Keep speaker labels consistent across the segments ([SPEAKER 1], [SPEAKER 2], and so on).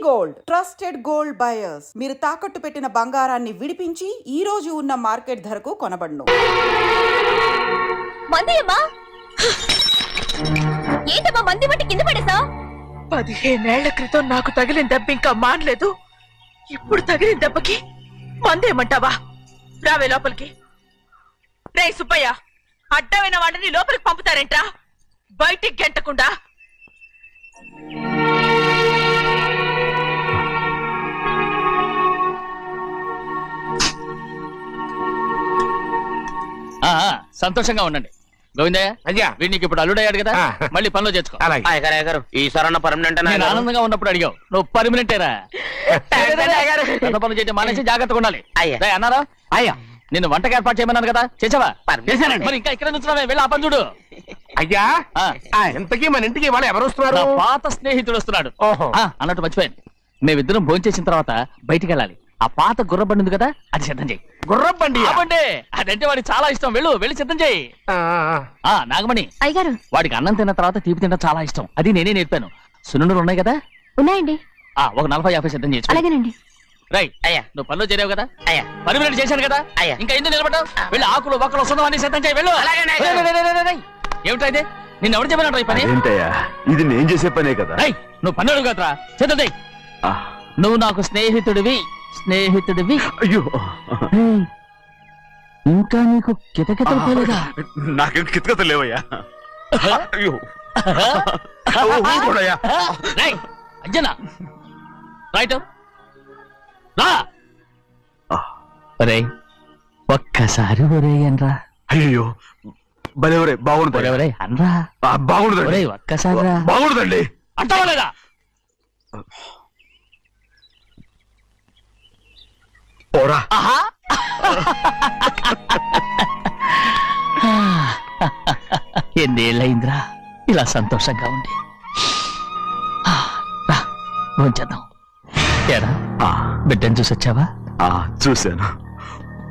[SPEAKER 1] Gold trusted gold buyers. మీరు తాకట్టు పెట్టిన బంగారాన్ని విడిపించి ఈ రోజు ఉన్న మార్కెట్ ధరకు కొనబడును.
[SPEAKER 2] ఏంటమ్మా మంది బట్టి కింద పడేసా?
[SPEAKER 3] 15 ఏళ్ల క్రితం నాకు తగిలిన దెబ్బ ఇంకా మానలేదు. ఇప్పుడు తగిలిన దెబ్బకి మందేమంటావా? రావే లోపలికి. రే సుబ్బయ్య, అడ్డమైన వాడిని లోపలికి పంపుతారేంట్రా? బయటికి గెంటకుండా.
[SPEAKER 4] సంతోషంగా ఉండండి గోవిందయ్య. అయ్యా వీడికి ఇప్పుడు అల్లుడయ్యాడు కదా, మళ్ళీ పనిలో చేర్చుకో.
[SPEAKER 5] ఈసారి పర్మనెంట్.
[SPEAKER 4] నేను ఆనందంగా ఉన్నప్పుడు అడిగావు, నువ్వు పర్మనెంటేరా? పనులు చేయడం మానేసి జాగ్రత్తగా ఉండాలి అన్నారా? అయ్యా నిన్ను వంటకి ఏర్పాటు చేయమన్నాను కదా, చేసావా? మరి ఇంకా ఇక్కడ నుంచున్నావే, వెళ్ళి ఆ పని చూడు.
[SPEAKER 5] అయ్యా ఇంతకీ మన ఇంటికి వాళ్ళు ఎవరు వస్తున్నారు?
[SPEAKER 4] పాత స్నేహితుడు వస్తున్నాడు. అన్నట్టు మర్చిపోయాను, మేమిద్దరం భోజనం చేసిన తర్వాత బయటికి వెళ్ళాలి. ఆ పాత గుర్రబండి ఉంది కదా, అది సిద్ధం చేయి.
[SPEAKER 5] గుర్రబండి?
[SPEAKER 4] అదంటే వాడికి చాలా ఇష్టం. వెళ్ళి సిద్ధం చేయి. నాగమణి
[SPEAKER 2] అయ్యగారు,
[SPEAKER 4] వాడికి అన్నం తిన్న తర్వాత తీపి తినడం చాలా ఇష్టం. అది నేనే నేర్పాను. సున్నుండలు ఉన్నాయి కదా?
[SPEAKER 2] ఉన్నాయండి.
[SPEAKER 4] ఒక 40-50 సిద్ధం చేసి.
[SPEAKER 2] అలాగేనండి.
[SPEAKER 4] రైట్ అయ్యా, నువ్వు పనిలో చేరావు కదా, అయ్యా పర్మినెంట్ చేశాను కదా, అయ్యా ఇంకా ఎందుకు నిలబడ్డావు? వెళ్ళి ఆకులు బొక్కలు వస్తుందో అన్ని సిద్ధం చేయి. వెళ్ళు. ఏమిటైతే నిన్ను ఎవరు చెప్పినట్టు ఈ పని?
[SPEAKER 6] ఇది నేను చేసే పనే కదా.
[SPEAKER 4] నువ్వు పని కదరా, సిద్ధం చేయి. నువ్వు నాకు స్నేహితుడివి.
[SPEAKER 6] అయ్యో
[SPEAKER 4] ఇంకా నీకు కితకితలు పోలేదా?
[SPEAKER 6] నాకేం కితకత లేవయ్యా. అయ్యో
[SPEAKER 4] అజ్జనా రైట్ రా. ఒక్కసారి ఒరేయన్రా.
[SPEAKER 6] అయ్యో భలేవరే, బాగుంటుంది.
[SPEAKER 4] ఒరే అనరా,
[SPEAKER 6] బాగుంటుంది.
[SPEAKER 4] ఒక్కసారి
[SPEAKER 6] బాగుంటుందండి.
[SPEAKER 4] అంటావా లేదా?
[SPEAKER 6] పోరా.
[SPEAKER 4] ఎన్నేళ్ళయిందిరా ఇలా సంతోషంగా ఉండి. భోంచేద్దాం. ఏరా బిడ్డను చూసొచ్చావా?
[SPEAKER 6] చూశాను.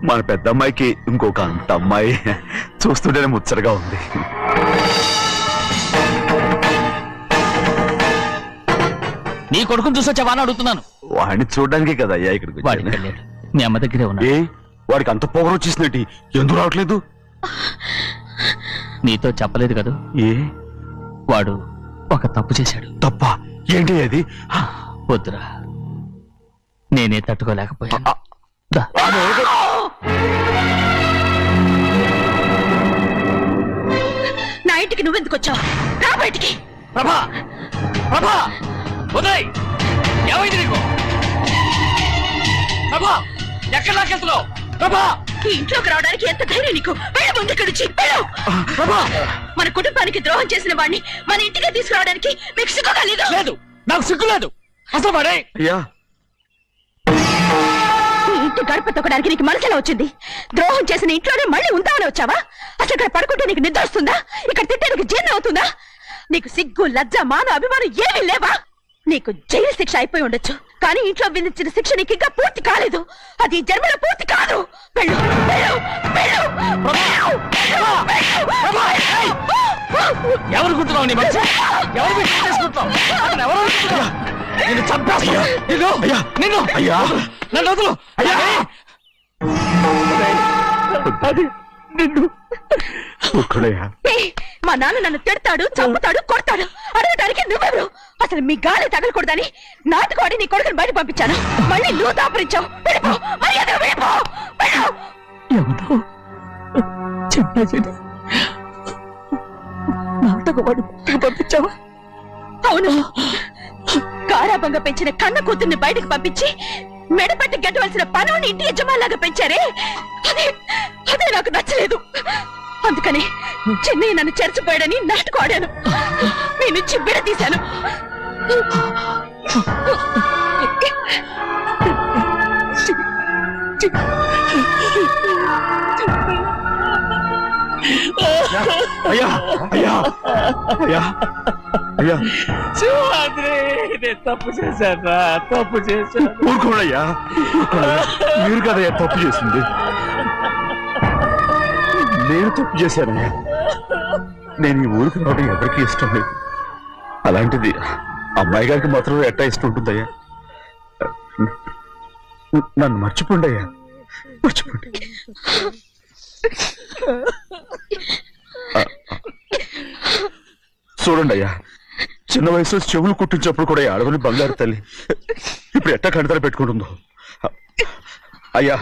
[SPEAKER 6] మన పెద్ద అమ్మాయికి ఇంకొక అంత అమ్మాయి. చూస్తుంటేనే ముచ్చటగా ఉంది.
[SPEAKER 4] నీ కొడుకుని చూసొచ్చావా అని అడుగుతున్నాను.
[SPEAKER 6] వాడిని చూడడానికే కదా అయ్యా ఇక్కడికి.
[SPEAKER 4] వాడికి వెళ్ళాడు, మీ అమ్మ దగ్గరే ఉన్నా.
[SPEAKER 6] వాడికి అంత పొగరు వచ్చేసినట్టు ఎందుకు రావట్లేదు?
[SPEAKER 4] నీతో చెప్పలేదు కదా. వాడు ఒక తప్పు చేశాడు.
[SPEAKER 6] తప్ప ఏంటి అది?
[SPEAKER 4] వద్దురా, నేనే తట్టుకోలేకపోయాను.
[SPEAKER 3] నా ఇంటికి నువ్వెందుకు వచ్చావు? రా బయటికి.
[SPEAKER 4] ప్రభా ప్రభా ఉదయ్, ఏమైంది నీకు? ప్రభా ఎక్కడ నాకెళ్తున్నావు? ప్రభా
[SPEAKER 3] ఈ ఇంట్లోకి రావడానికి ఎంత ధైర్యం నీకు? వెళ్ళి ముందు ఇక్కడి నుంచి వెళ్ళు. మన కుటుంబానికి ద్రోహం చేసిన వాడిని మన ఇంటికి తీసుకురావడానికి మీకు సిగ్గు కాలేదు?
[SPEAKER 4] లేదు, నాకు సిగ్గు లేదు అసలు. వాడే
[SPEAKER 3] ఈ ఇంటి గడప తొక్కడానికి నీకు మనసులో వచ్చింది. ద్రోహం చేసిన ఇంట్లోనే మళ్ళీ ఉందామని వచ్చావా? అసలు ఇక్కడ పడుకుంటే నీకు నిద్ర వస్తుందా? ఇక్కడ తింటే నీకు జీర్ణం అవుతుందా? నీకు సిగ్గు, లజ్జ, మాన, అభిమానం ఏమీ లేవా? నీకు జైలు శిక్ష అయిపోయి ఉండొచ్చు, కానీ ఇంట్లో విధించిన శిక్ష నీకు ఇంకా పూర్తి కాలేదు. అది జన్మలో పూర్తి కాదు. వెళ్ళు, వెళ్ళు, వెళ్ళు.
[SPEAKER 4] ఎవరు గుర్తున్నావు? నీ మంచి ఎవరు చేసుకుంటావు? నిన్ను చంపేస్తా. నిన్ను నన్ను వదులు.
[SPEAKER 3] మా నాన్న నన్ను తిడతాడు, చంపుతాడు, కొడతాడు. అడగటానికి నువ్వెవరు? అసలు మీ గాలి తగలకూడదని నాటుకోడి నీ కొడుకుని బయట పంపించాను. మళ్ళీ నువ్వు దాపరించావు.
[SPEAKER 4] పంపించావా?
[SPEAKER 3] అవును, గారాబంగా పెంచిన కన్న కూతుర్ని బయటకు పంపించి మెడపట్టి గెట్టవలసిన పనుని ఇంటి యజమానిలాగా పెంచారే, అదే నాకు నచ్చలేదు. అందుకని చెన్నై నన్ను చెరచిపోయాడని నాటకం ఆడాను. మీ నుంచి విడదీశాను.
[SPEAKER 6] అయ్యా అయ్యా అయ్యా అయ్యా
[SPEAKER 4] తప్పు చేశాను, తప్పు చేశాను.
[SPEAKER 6] ఊరుకోడయ్యా, మీరు కదయ్యా తప్పు చేసింది. నేను తప్పు చేశానయ్యా. నేను ఈ ఊరికి రావడం ఎవరికి ఇష్టం లేదు. అలాంటిది అమ్మాయి గారికి మాత్రం ఎట్టా ఇష్టం ఉంటుందయ్యా? నన్ను మర్చిపోండి అయ్యా, మర్చిపోండి. చూడండి అయ్యా, చిన్న వయసులో చెవులు కుట్టించినప్పుడు కూడా ఆడవని బంగారు తల్లి ఇప్పుడు ఎట్టా కడతలు పెట్టుకుంటుందో. అయ్యా,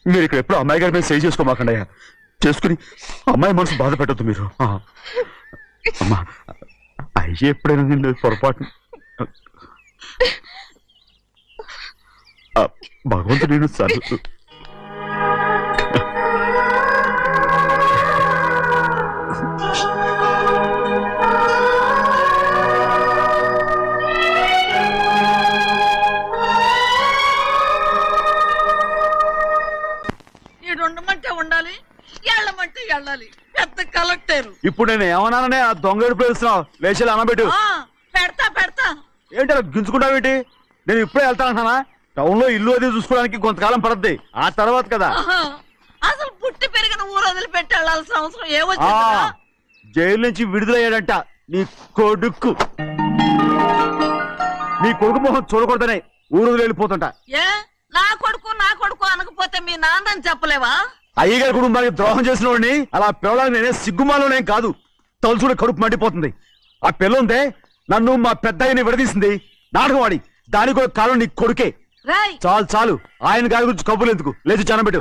[SPEAKER 6] మీరు ఇక్కడ ఎప్పుడు అమ్మాయి గారి మీద సేవ్ చేసుకోమాకండి అయ్యా. చేసుకుని అమ్మాయి మనసు బాధ పెట్టద్దు మీరు. అమ్మా, అయ్యే ఎప్పుడైనా నేను పొరపాటు భగవంతుడు నేను సర్దు.
[SPEAKER 7] ఉండమంటే ఉండాలి, వెళ్ళమంటే వెళ్ళాలి. పెద్ద కలెక్టర్.
[SPEAKER 6] ఇప్పుడు నేను ఏమన్నాననే ఆ దొంగ ప్రవేశిస్తున్నావు, లేచేలా అనబెట్టు.
[SPEAKER 7] పెడతా పెడతా.
[SPEAKER 6] ఏంటి అలా గించుకుంటావేంటి? నేను ఇప్పుడే వెళ్తానంటానా? టౌన్ లో ఇల్లు అది చూసుకోవడానికి కొంతకాలం పడద్ది, ఆ తర్వాత కదా.
[SPEAKER 7] అసలు పుట్టి పెరిగిన ఊరు వదిలిపెట్టి వెళ్ళాల్సిన అవసరం ఏమొచ్చిందా?
[SPEAKER 6] జైలు నుంచి విడుదలయ్యాడంట నీ కొడుకు. నీ కొడుకు మొహం చూడకూడదనే ఊరు వదిలి వెళ్ళిపోతుంట.
[SPEAKER 7] ఏ నా కొడుకు అనకపోతే మీ నాన్నని చెప్పలేవా?
[SPEAKER 6] అయ్యగారి కుటుంబానికి ద్రోహం చేసిన వాడిని అలా పిల్లడానికి నేనే సిగ్గుమాలోనే కాదు, తలుచుకునే కడుపు మండిపోతుంది. ఆ పిల్లందే నన్ను మా పెద్దయ్యని విడదీసింది, నాటకం ఆడి. దానికి కూడా కాలం నీ కొడుకే. చాలు చాలు, ఆయన గారి గురించి కబుర్లు ఎందుకు, లేచి చనబెట్టు.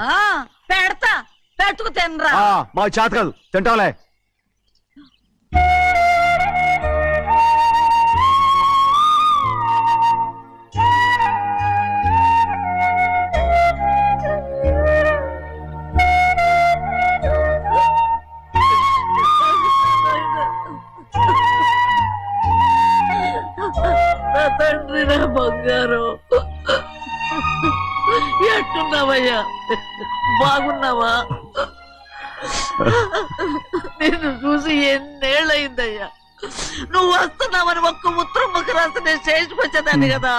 [SPEAKER 7] పెడతా, పెట్టుకు తినరా.
[SPEAKER 6] మా చేత కాదు, తింటాంలే.
[SPEAKER 7] నా తండ్రి, నా బంగారు, ఎట్టున్నావయ్యా? బాగున్నావా? నిన్ను చూసి ఎన్నేళ్ళయిందయ్యా. నువ్వు వస్తున్నావని ఒక్క ఉత్తరం ముక్క రాస్తే నేను స్టేషన్కి వచ్చేదాన్ని కదా.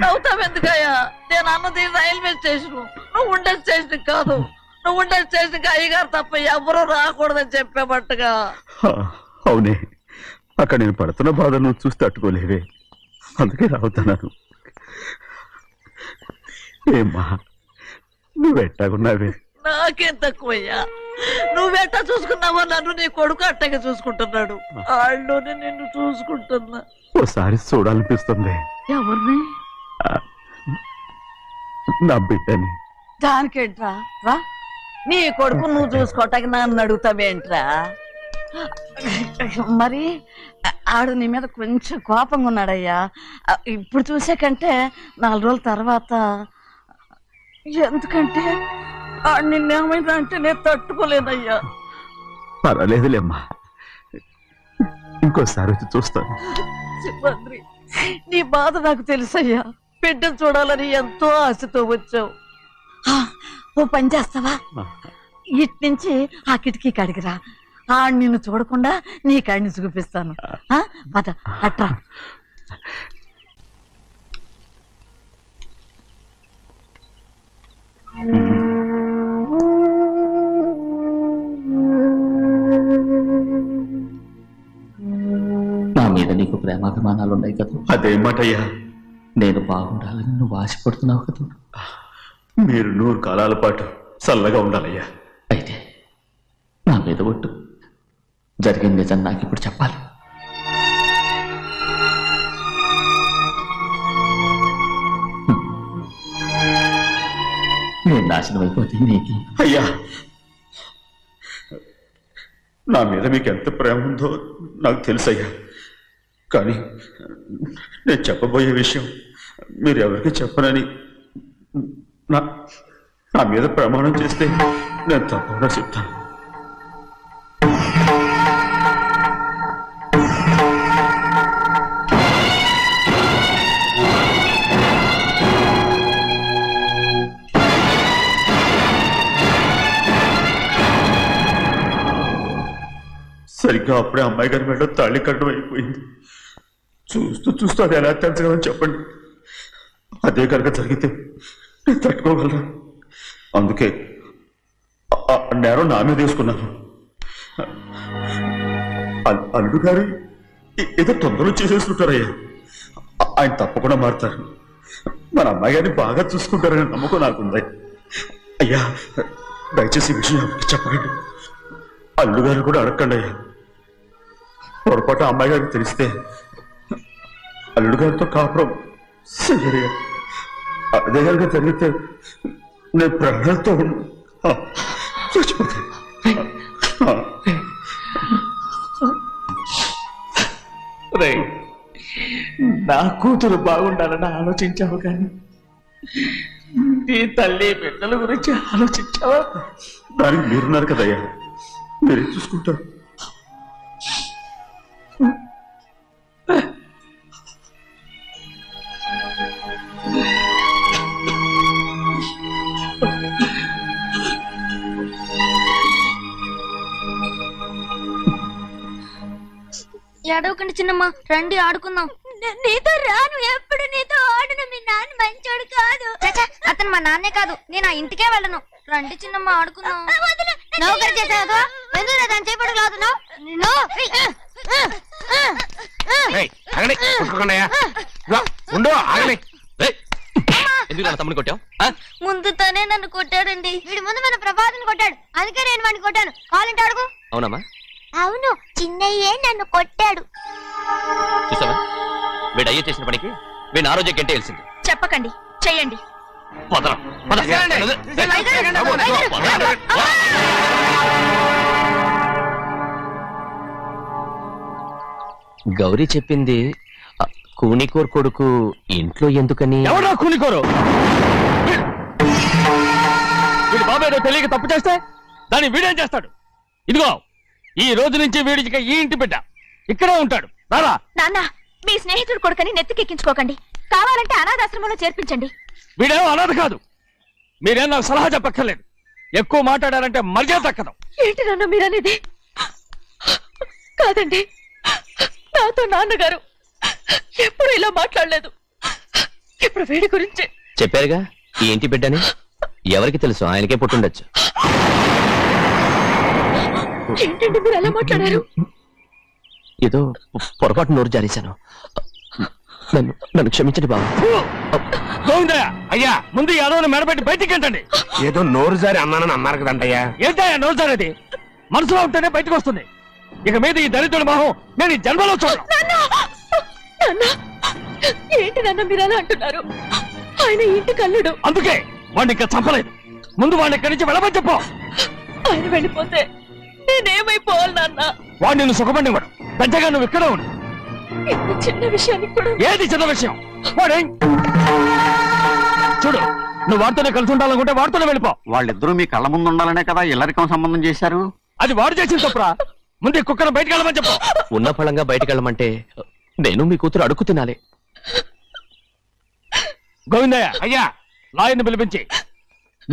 [SPEAKER 7] నవ్వుతావెందుకయ్యా? నేను అన్నది రైల్వే స్టేషన్, నువ్వు ఉండే స్టేషన్ కాదు. నువ్వు ఉండే స్టేషన్కి అయ్యగారు తప్ప ఎవరూ రాకూడదని చెప్పేమట్టుగా.
[SPEAKER 6] అవునే, అక్కడ నేను పడుతున్న బాధ నువ్వు చూసి తట్టుకోలేవే, అందుకే రావుతున్నాను. ఏమ్మా, నువ్వెట్టాగున్నావే?
[SPEAKER 7] నాకేం తక్కువయ్యా. నువ్వెట్టా చూసుకున్నావో నన్ను నీ కొడుకు అట్టగా చూసుకుంటున్నాడు. వాళ్ళలోనే నిన్ను చూసుకుంటున్నా.
[SPEAKER 6] ఓసారి చూడాలనిపిస్తుంది.
[SPEAKER 7] ఎవరిని?
[SPEAKER 6] నా బిడ్డని.
[SPEAKER 7] దానికేంట్రా? రా, నీ కొడుకు నువ్వు చూసుకోవటానికి నన్ను అడుగుతావేంట్రా? మరి ఆడు నీ మీద కొంచెం కోపంగా ఉన్నాడయ్యా. ఇప్పుడు చూసే కంటే 4 రోజుల తర్వాత. ఎందుకంటే ఆడు నిన్నేమైందా అంటే నేను తట్టుకోలేదయ్యా.
[SPEAKER 6] పర్వాలేదులేమ్మా, ఇంకోసారి వచ్చి చూస్తాను.
[SPEAKER 7] సింహాద్రి, నీ బాధ నాకు తెలుసయ్యా. బిడ్డను చూడాలని ఎంతో ఆశతో వచ్చావు. ఓ పని చేస్తావా? ఇటు నుంచి ఆ కిటికీ కడిగిరా. ఆడు నిన్ను చూడకుండా నీ కాడిని చూపిస్తాను. పద అట్రా.
[SPEAKER 4] నా మీద నీకు ప్రేమాభిమానాలు ఉన్నాయి కదా.
[SPEAKER 6] అదేమాటయ్యా?
[SPEAKER 4] నేను బాగుండాలని నువ్వు ఆశపడుతున్నావు కదా.
[SPEAKER 6] మీరు 100 కాలాల పాటు చల్లగా ఉండాలయ్యా.
[SPEAKER 4] అయితే నా మీద ఒట్టు, జరిగింది నిజం నాకు ఇప్పుడు చెప్పాలి. నేను నాశనం అయిపోతే నీకు.
[SPEAKER 6] అయ్యా, నా మీద మీకు ఎంత ప్రేమ ఉందో నాకు తెలుసయ్యా. కానీ నేను చెప్పబోయే విషయం మీరు ఎవరికి చెప్పనని నా మీద ప్రమాణం చేస్తే నేను తప్పకుండా చెప్తాను. సరిగ్గా అప్పుడే అమ్మాయి గారి మెడలో తాళి కట్టడం అయిపోయింది. చూస్తూ చూస్తూ అది ఎలా తెంచగలని చెప్పండి. అదే కనుక జరిగితే నేను తట్టుకోగలరా? అందుకే నేరం నా మీద తీసుకున్నాను. అల్లుడు గారు ఏదో తొందరలో చేసేసుకుంటారయ్యా. ఆయన తప్పకుండా మారుతారు. మన అమ్మాయి గారిని బాగా చూసుకుంటారనే నమ్మకం నాకుంది. అయ్యా దయచేసి ఈ విషయం ఎవరికి చెప్పకండి. అల్లు గారు కూడా అడగండి అయ్యా. పొరపాటు అమ్మాయి గారికి తెలిస్తే అల్లుడు గారితో కాపురం సరిగా అదే గారికి జరిగితే నేను ప్రాణాలతో చచ్చిపోతాను.
[SPEAKER 4] రేయ్, నా కూతురు బాగుండాలని ఆలోచించావు కానీ నీ తల్లి బిడ్డల గురించి ఆలోచించావా?
[SPEAKER 6] దానికి మీరున్నారు కదయ్యా, మీరే చూసుకుంటారు.
[SPEAKER 2] ఏడవకండి చిన్నమ్మ, రండి ఆడుకుందాం. నీతో రాను, ఎప్పుడు నీతో ఆడను. మీ నాన్న మంచోడు కాదు. అతను మా నాన్నే కాదు, నేను ఆ ఇంటికే వెళ్ళను. రండి చిన్నమ్మ ఆడుకుందాం. నౌకరు చేసావు ఎందుకు దాని చేపడు లాదున్నావు?
[SPEAKER 4] ఎందుకు నా తమ్ముని కొట్టావు?
[SPEAKER 2] ముందు తనే నన్ను కొట్టాడండి. వీడి ముందు మన ప్రభాతం కొట్టాడు, అందుకే నేను వాడిని కొట్టాను. కావాలంటే అడుగు.
[SPEAKER 4] అవునమ్మా,
[SPEAKER 2] అవును, చిన్నయ్యే నన్ను కొట్టాడు.
[SPEAKER 4] చూసావా వీడు అయ్యే చేసిన పనికి వీడిని ఆ రోజే గంటే తెలిసింది.
[SPEAKER 3] చెప్పకండి, చెయ్యండి.
[SPEAKER 4] పదరా, పద. గౌరీ చెప్పింది కూనికోర్ కొడుకు ఇంట్లో ఎందుకని. ఎవరా కూనికోరు? వీడు బాబాయ్ తెలియక తప్పు చేస్తే దాన్ని వీడేం చేస్తాడు? ఇదిగో ఈ రోజు నుంచి వీడికి ఈ ఇంటి బిడ్డ ఇక్కడే ఉంటాడు. రారా.
[SPEAKER 3] నాన్న, మీ స్నేహితుడు కొడుకని నెత్తికెక్కించుకోకండి. కావాలంటే అనాథాశ్రమంలో చేర్పించండి.
[SPEAKER 4] వీడేమో అనాథ కాదు. మీరేం నాకు సలహా చెప్పక్కర్లేదు. ఎక్కువ మాట్లాడారంటే మర్యాద తక్కదు.
[SPEAKER 3] ఏంటి నాన్న మీరనేది? కాదండి, నాతో నాన్నగారు ఎప్పుడు ఇలా మాట్లాడలేదు. ఇప్పుడు వీడి గురించి
[SPEAKER 4] చెప్పారుగా ఈ ఇంటి బిడ్డని. ఎవరికి తెలుసు, ఆయనకే పుట్టుండొచ్చు.
[SPEAKER 3] ఏంటండి మీరు ఎలా మాట్లాడారు?
[SPEAKER 4] ఏదో పొరపాటు నోరు జారేశాను. నన్ను క్షమించండి బాబు. గోవిందయ్య, అయ్యా ముందు ఈ అడవుని మెడబెట్టి బయటికి ఏంటండి?
[SPEAKER 5] ఏదో నోరు జారి అన్నానని అన్నారు కదంటయ్యా.
[SPEAKER 4] ఏంటయ్యా నోరు జారేది? మనసులో ఉంటేనే బయటకు వస్తుంది. ఇక మీద ఈ దరిద్రుడి మొహం నేను ఈ జన్మలో చూడను.
[SPEAKER 3] ఏంటి నాన్న మీరు అలా అంటున్నారు? ఆయన ఇంటి కల్లుడు.
[SPEAKER 4] అందుకే వాడిని ఇంకా చంపలేదు. ముందు వాడిని ఇక్కడి నుంచి వెళ్ళమని చెప్పు.
[SPEAKER 3] ఆయన వెళ్ళిపోతే నేనేమైపోవాలి నాన్న?
[SPEAKER 4] వాడిని నువ్వు సుఖపడివాడు. పెద్దగా నువ్వు ఇక్కడే ఉండు.
[SPEAKER 3] ఇంత చిన్న విషయానికి కూడా.
[SPEAKER 4] ఏది చిన్న విషయం? వాడే చూడు, నువ్వు వాడితోనే కలిసి ఉండాలనుకుంటే వాడితోనే వెళ్ళిపో.
[SPEAKER 8] వాళ్ళిద్దరూ మీ కళ్ళ ముందు ఉండాలనే కదా ఇల్లరికం సంబంధం చేశారు.
[SPEAKER 4] అది వాడు చేసిన తప్పురా. ముందు ఈ కుక్కను బయటకు వెళ్ళమని చెప్పు. ఉన్న ఫలంగా బయటకు వెళ్ళమంటే నేను మీ కూతురు అడుగు తినాలి. గోవిందయ్య, అయ్యా లాయర్ని పిలిపించి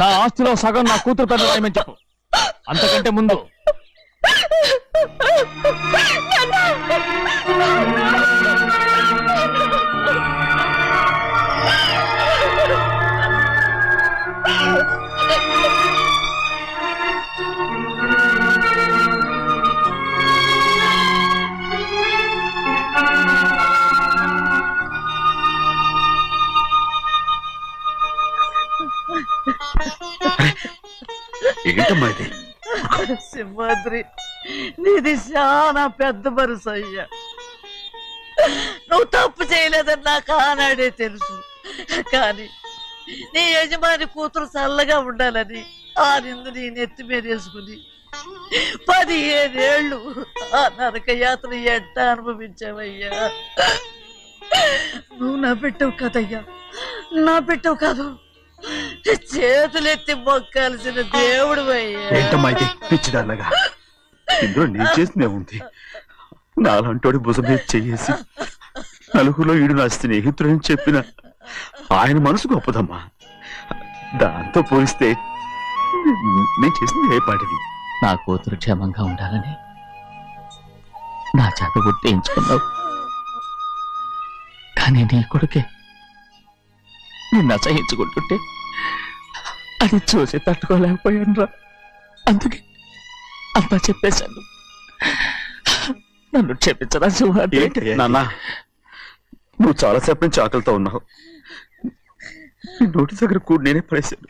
[SPEAKER 4] నా ఆస్తిలో సగం నా కూతురు పెద్ద రాయమని చెప్పు. అంతకంటే ముందు
[SPEAKER 6] ఏంటమ్మా ఇది?
[SPEAKER 7] సింహాద్రి, నీది చాలా పెద్ద మనసు అయ్యా. నువ్వు తప్పు చేయలేదని నాకు ఆనాడే తెలుసు. కానీ నీ యజమాని కూతురు చల్లగా ఉండాలని ఆ నిందు నీ నెత్తి మీద వేసుకుని 15 ఏళ్ళు ఆ నరక యాత్ర ఎట్ట అనుభవించావయ్యా. నువ్వు నా పెట్టవు కదయ్యా, నా పెట్టవు కాదు, చేతులెత్తి మొక్కాల్సిన దేవుడు అయ్యా.
[SPEAKER 6] ఏంటమ్మా ఇది పిచ్చిదాన్నగా? ఇందులో నేను చేసినే ఉంది. నాలంటోడి భుజం మీద చెయ్యేసి నలుగురిలో ఈడు నా స్నేహితుడని చెప్పిన ఆయన మనసు గొప్పదమ్మా. దాంతో పోలిస్తే నేను చేసింది ఏ పాటిది?
[SPEAKER 4] నా కూతురు క్షేమంగా ఉండాలని నా చేత గుర్తించుకున్నావు. కానీ నీ కొడుకే నిన్ను అసహించుకుంటుంటే అది చూసి తట్టుకోలేకపోయాను రా. అందుకే అంతా చెప్పేశాను. నన్ను క్షమించరా సింహాద్రి.
[SPEAKER 6] నాన్న, నువ్వు చాలాసేపు నుంచి ఆకలితో ఉన్నావు. నీ నోటి దగ్గర కూడా నేనే పడేశాను.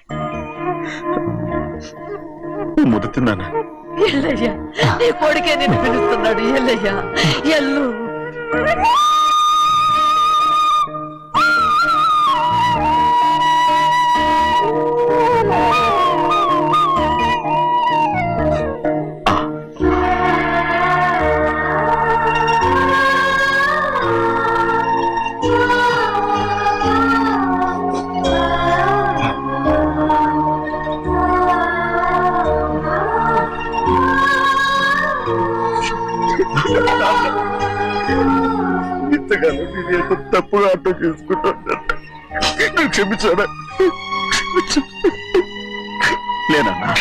[SPEAKER 6] ముద్ద తిన్నానా?
[SPEAKER 7] ఎల్లయ్యా, నీ కొడుకే నిన్ను పిలుస్తున్నాడు. ఎల్లయ్యా, ఎల్లు.
[SPEAKER 6] ఇంతకాలం నేను ఎంత తప్పుగా అర్థం చేసుకుంటాను. నువ్వు క్షమించానా? లేనన్నా.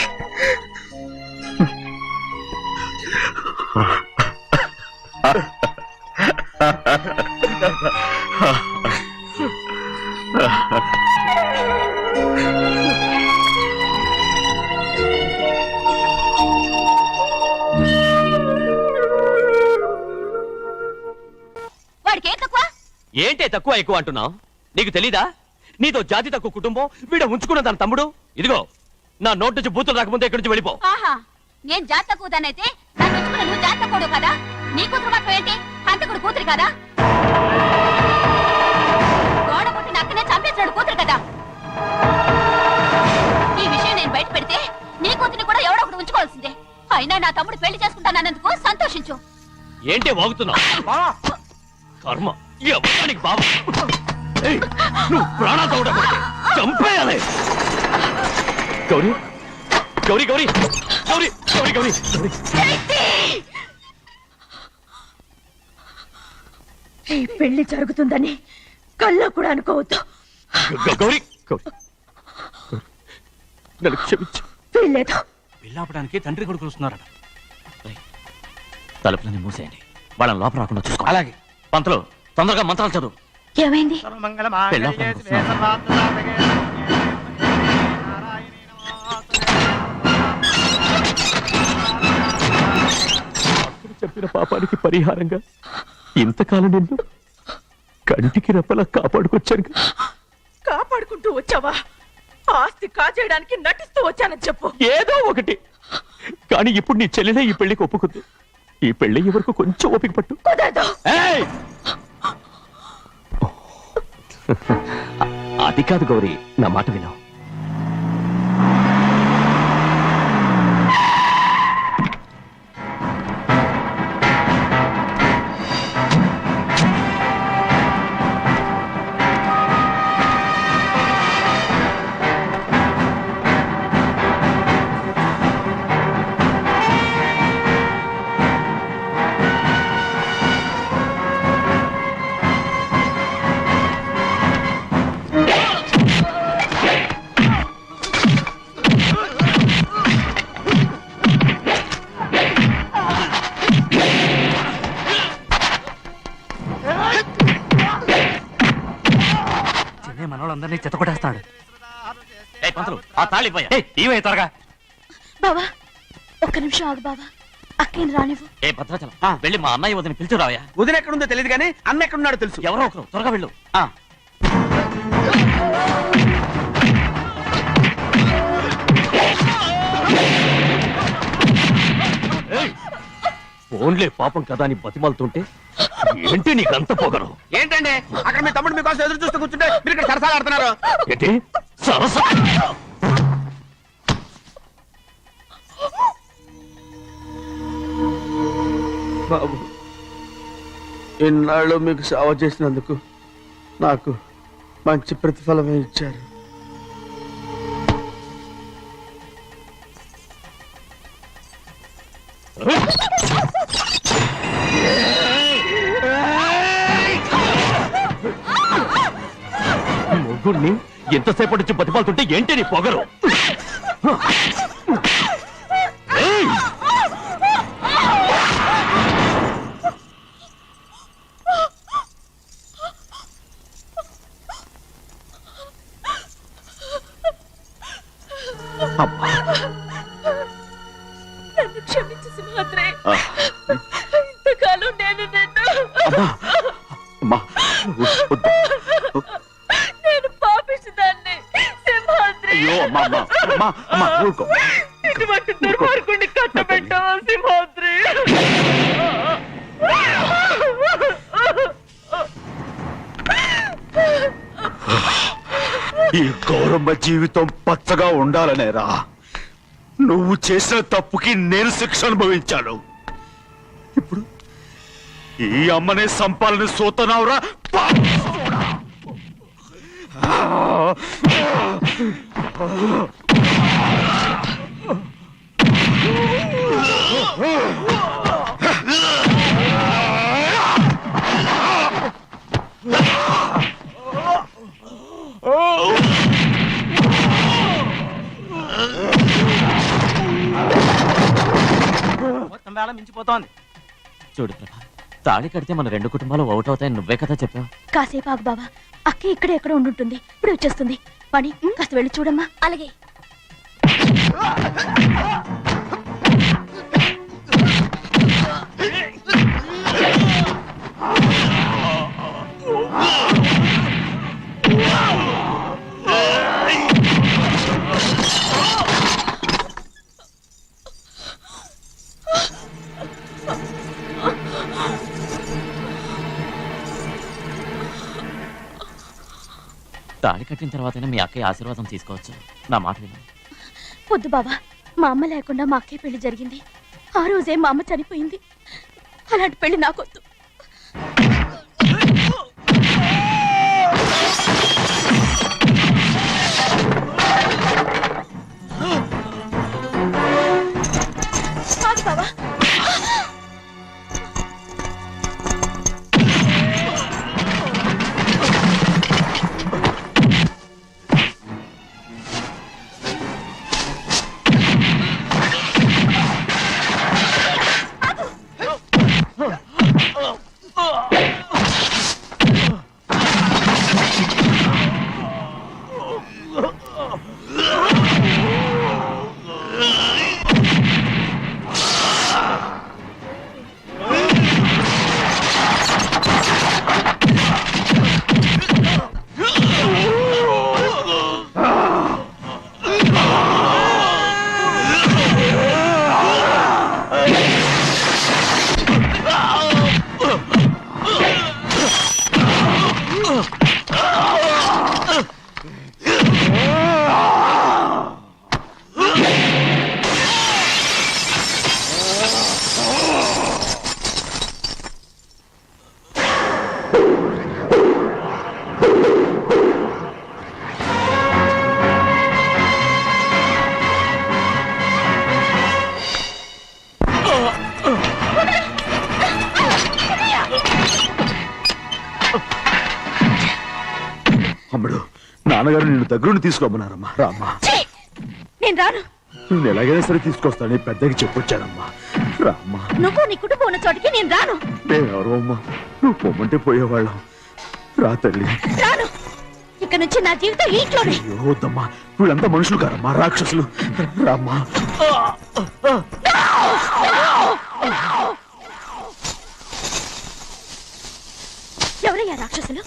[SPEAKER 3] వాడికి ఏం తక్కువ?
[SPEAKER 9] ఏంటే తక్కువ ఎక్కువ అంటున్నావు? నీకు తెలీదా? నీతో జాతి తక్కువ కుటుంబం వీడ ఉంచుకున్న తన తమ్ముడు. ఇదిగో నా నోటి నుంచి బూతులు రాకముందే ఇక్కడి నుంచి వెళ్ళిపో.
[SPEAKER 3] ఆహా, నేను జాతి తక్కువదానైతే నన్ను ఉంచుకున్న నువ్వు జాతి తక్కువడు కదా? నీ కూతురు మాత్రం ఏంటి? హంతకుడు కూతురు కదా? గోడ పుట్టిన అక్కనే చంపేశాడు కూతురు కదా? ఈ విషయం నేను బయట పెడితే నీ కూతురిని కూడా ఎవడో ఒకటి ఉంచుకోవాల్సిందే. అయినా నా తమ్ముడు పెళ్లి చేసుకుంటానన్నందుకు సంతోషించు.
[SPEAKER 9] ఏంటే వాగుతున్నావు? కర్మ ఎవరికి బాబు. నువ్వు ప్రాణాలతో ఉండకూడదు, చంపేయాలి. గౌరీ గౌరీ గౌరీ గౌరీ గౌరీ గౌరీ
[SPEAKER 3] ఈ పెళ్లి జరుగుతుందని కళ్ళ కూడా అనుకోవద్దు.
[SPEAKER 9] గౌరీ నన్ను క్షమించు.
[SPEAKER 3] వీల్లేదు.
[SPEAKER 9] పెళ్ళాపడానికి తండ్రి కొడుకులు వస్తున్నారట. తలుపులని మూసేయండి, వాళ్ళని లోపల రాకుండా చూసుకో. అలాగే. పంతులు తొందరగా మంత్రాలు చదువు.
[SPEAKER 3] ఏమైంది?
[SPEAKER 9] చెప్పిన పాపానికి పరిహారంగా ఇంతకాలం నిన్ను కంటికి రెప్పలా కాపాడుకొచ్చాను.
[SPEAKER 7] కాపాడుకుంటూ వచ్చావా? ఆస్తి కాజేయడానికి నటిస్తూ వచ్చానని చెప్పు.
[SPEAKER 9] ఏదో ఒకటి. కానీ ఇప్పుడు నీ చెల్లెలే ఈ పెళ్లికి ఒప్పుకుంది. ఈ పెళ్లి వరకు కొంచెం ఓపిక పట్టు.
[SPEAKER 3] కుదరదు.
[SPEAKER 9] ఏయ్! అది కాదు గౌరీ, నా మాట విను. మనోళ్ళందరినీ చెత్తకొట్టేస్తాడు. ఆ తాళి ఇవే త్వరగా.
[SPEAKER 2] బావా ఒక్క నిమిషం ఆగు బావా, అక్కేం రానివ్వు.
[SPEAKER 9] ఏ భద్రాచలం వెళ్ళి మా అన్నయ్య వదిన పిలుచురావయ్యా.
[SPEAKER 5] వదిన ఎక్కడుందో తెలియదు కానీ అన్న ఎక్కడున్నాడో తెలుసు.
[SPEAKER 9] ఎవరో ఒకరు త్వరగా వెళ్ళు. ఓన్లే పాపం కదా అని బతిమాలుతుంటే ఏంటి నీకంత పొగరు?
[SPEAKER 5] ఏంటండి అక్కడ మీ తమ్ముడు మీకోసం ఎదురు చూస్తూ కూర్చుంటే మీరు ఇక్కడ సరసాలు ఆడుతున్నారు.
[SPEAKER 9] ఏంటి సరస?
[SPEAKER 5] బాబు, ఇన్నాళ్ళు మీకు సేవ చేసినందుకు నాకు మంచి ప్రతిఫలమే ఇచ్చారు.
[SPEAKER 9] ముగ్గురిని ఎంతసేపటి నుంచి బతిమాలుతుంటే ఏంటి నీ పొగరు?
[SPEAKER 3] నన్ను క్షమించు సింహాద్రి. ఇంతకాలం నేను నేను పాపిస్తుందాన్ని.
[SPEAKER 6] అయ్యో అమ్మా అమ్మా అమ్మా అమ్మా ఊరుకో
[SPEAKER 7] ఇటువంటి దుర్మార్గుడిని కట్టబెట్టావా సింహాద్రి?
[SPEAKER 6] ఈ గౌరమ్మ జీవితం పచ్చగా ఉండాలనేరా నువ్వు చేసిన తప్పుకి నేను శిక్ష అనుభవించాను. ఇప్పుడు ఈ అమ్మనే సంపాలని సోతనావురా పాపిస్తోడా.
[SPEAKER 9] మొత్తం వేళ మించిపోతోంది. చూడు ప్రభా, తాళి కడితే మన రెండు కుటుంబాలు అవుతాయని నువ్వే కదా చెప్పావు.
[SPEAKER 3] కాసేపు ఆగు బావా, అక్క ఇక్కడే ఎక్కడ ఉండుంటుంది, ఇప్పుడు వచ్చేస్తుంది. పని కాస్త వెళ్ళి చూడమ్మా.
[SPEAKER 2] అలాగే.
[SPEAKER 9] తాళి కట్టిన తర్వాతనే మీ అక్కయ్య ఆశీర్వాదం తీసుకోవచ్చు. నా మాట విను.
[SPEAKER 3] వద్దు బావా, మా అమ్మ లేకుండా మా అక్కయ్య పెళ్లి జరిగింది. ఆ రోజే మా అమ్మ చనిపోయింది. అలాంటి పెళ్లి నాకొద్దు. ఆగు బావా.
[SPEAKER 6] అమ్ముడు, నాన్నగారు నిన్ను దగ్గరుండి తీసుకోమన్నారమ్మా. రామ్మా.
[SPEAKER 3] నేను రాను.
[SPEAKER 6] నువ్వు ఎలాగైనా సరే తీసుకొస్తానని పెద్దకి చెప్పొచ్చానమ్మా. రామ్మా.
[SPEAKER 3] నువ్వు నీ కుటుంబం ఉన్న చోటికి నేను రాను.
[SPEAKER 6] మేమెవరో అమ్మా, నువ్వు పొమ్మంటే పోయేవాళ్ళం. రా తల్లి.
[SPEAKER 3] రాను. ఇక నుంచి నా జీవితం ఈ ఇంట్లోనే.
[SPEAKER 6] అయ్యో వద్దమ్మా, వీళ్ళంతా మనుషులు కారమ్మా, రాక్షసులు. రామ్మా.
[SPEAKER 3] ఎవరయ్యా రాక్షసులు?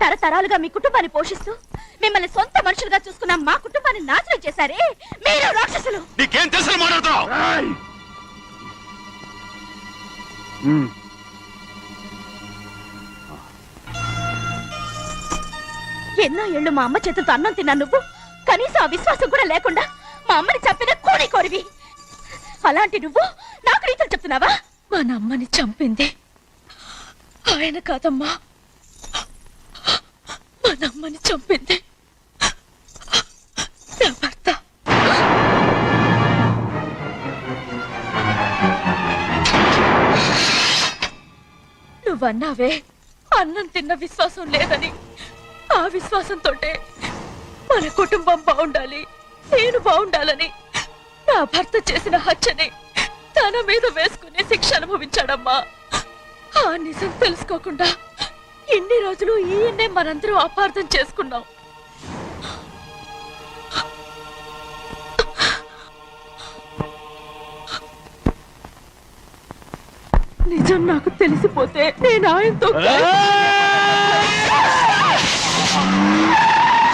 [SPEAKER 3] తరతరాలుగా మీ కుటుంబాన్ని పోషిస్తూ మిమ్మల్ని సొంత మనుషులుగా చూసుకున్న మా కుటుంబాన్ని నాశనం చేశారే మీరు రాక్షసులు.
[SPEAKER 6] నీకేం తెలుసు మాట్లాడుతున్నావు?
[SPEAKER 3] ఎన్నో ఏళ్ళు మా అమ్మ చేతులతో అన్నం తిన్నా నువ్వు కనీసం ఆ విశ్వాసం కూడా లేకుండా మా అమ్మని చంపిన కోడి కోరివి. అలాంటి నువ్వు నాకు రీతులు చెప్తున్నావా? మా అమ్మని చంపింది ఆయన కాదమ్మా, మా అమ్మని చంపింది నా భర్త. నువ్వన్నావే అన్నం తిన్న విశ్వాసం లేదని. ఆ విశ్వాసంతోటే మన కుటుంబం బాగుండాలి, నేను బాగుండాలని నా భర్త చేసిన హత్యని తన మీద వేసుకుని శిక్ష అనుభవించాడమ్మా. ఆ నిజం తెలుసుకోకుండా ఇన్ని రోజులు ఈయన్నే మనందరూ అపార్థం చేసుకున్నాం. నిజం నాకు తెలిసిపోతే నేను ఆయనతో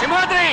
[SPEAKER 9] సింహాద్రి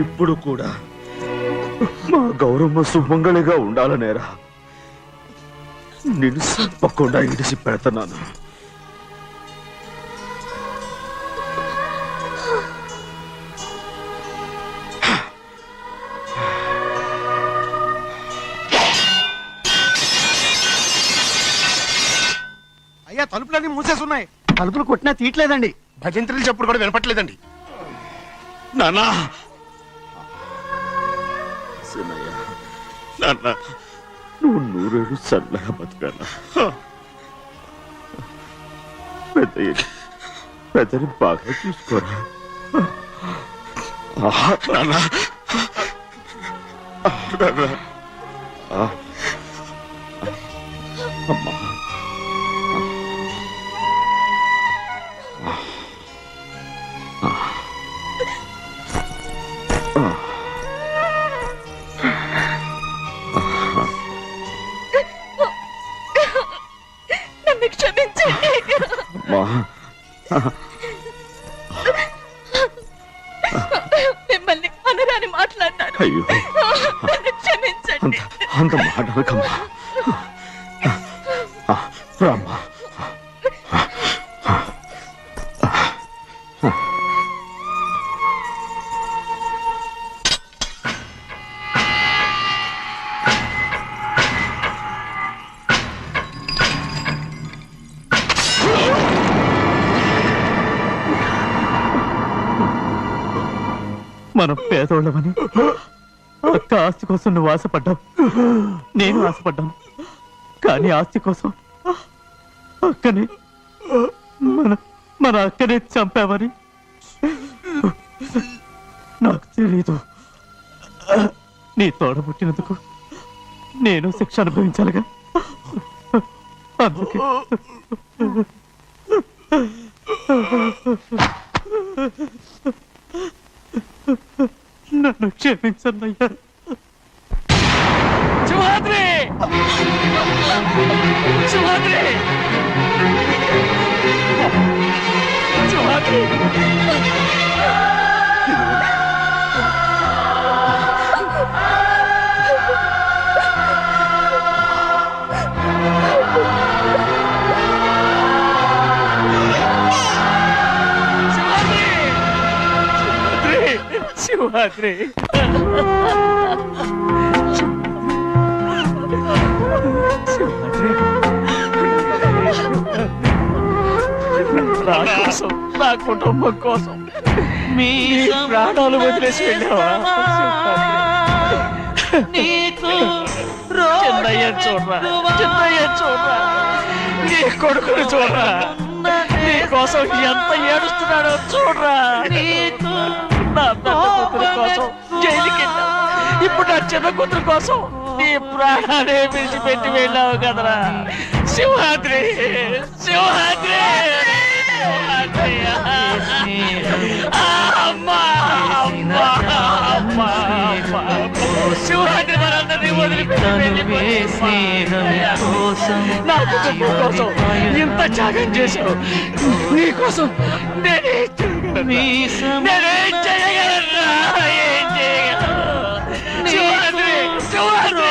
[SPEAKER 6] ఇప్పుడు కూడా మా గౌరమ్మ సుమంగళిగా ఉండాలనేరా నేను తప్పకుండా ఇడిసి పెడతాను.
[SPEAKER 5] అయ్యా తలుపులన్నీ మూసేసున్నాయి. తలుపులు కొట్టినా తీయట్లేదండి. భజంత్రులు చెప్పుడు కూడా వినపట్లేదండి.
[SPEAKER 6] నాన్న సినయ్య, నాన్న నువ్వు నూరేళ్ళు చల్లగా బతకాలా. పెద్దని బాగా చూసుకోరా నాన్న. అమ్మా
[SPEAKER 3] నన్ను క్షమించండి. మిమ్మల్ని అనరాని మాట్లాడినాను.
[SPEAKER 6] అయ్యో
[SPEAKER 3] నన్ను క్షమించండి.
[SPEAKER 6] అంత మాటలకమ్మా. రామ్మా.
[SPEAKER 5] మనం పేదోళ్ళమని అక్క ఆస్తి కోసం నువ్వు ఆశపడ్డావు, నేను ఆశపడ్డాను. కానీ ఆస్తి కోసం అక్కని మన అక్కనే చంపావని నాకు తెలీదు. నీ తోడబుట్టినందుకు నేను శిక్ష అనుభవించాలిగా. అందుకే నన్ను క్షమించన్నయ్యా.
[SPEAKER 4] సింహాద్రి! సింహాద్రి! సింహాద్రి! శివరాత్రి నా కోసం, నా కుటుంబం కోసం మీ ప్రాణాలు వదిలేసి వెళ్ళావా? చిన్నయ్య చూడరా, చిన్నయ్య చూడరా, నీ కొడుకుని చూడరా, నీ కోసం ఎంత ఏడుస్తున్నాడో చూడరా. నా పెద్ద కూతురు కోసం జైలుకి వెళ్ళావు, ఇప్పుడు నా చిన్న కూతురు కోసం నీ ప్రాణాలే విడిచిపెట్టి వెళ్ళావు కదరా. సింహాద్రి, సింహాద్రి, అమ్మా, అమ్మా, అమ్మా, సింహాద్రి మనందరినీ వదిలిపెట్టి నా కుటుంబం కోసం ఇంత త్యాగం చేశావు. నీ కోసం నేనేం చేయగలరా? ఏం చేయగలరా? సింహాద్రి, సింహాద్రి,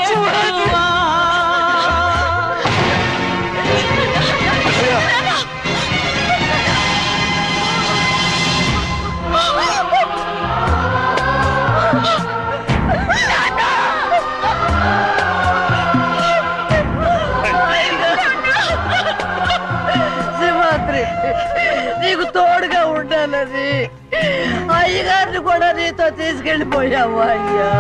[SPEAKER 4] సింహాద్రి.
[SPEAKER 7] సింహాద్రి, నీకు తోడుగా ఉండాలని అయ్యగారిని కూడా నీతో తీసుకెళ్ళిపోయావా అయ్యా?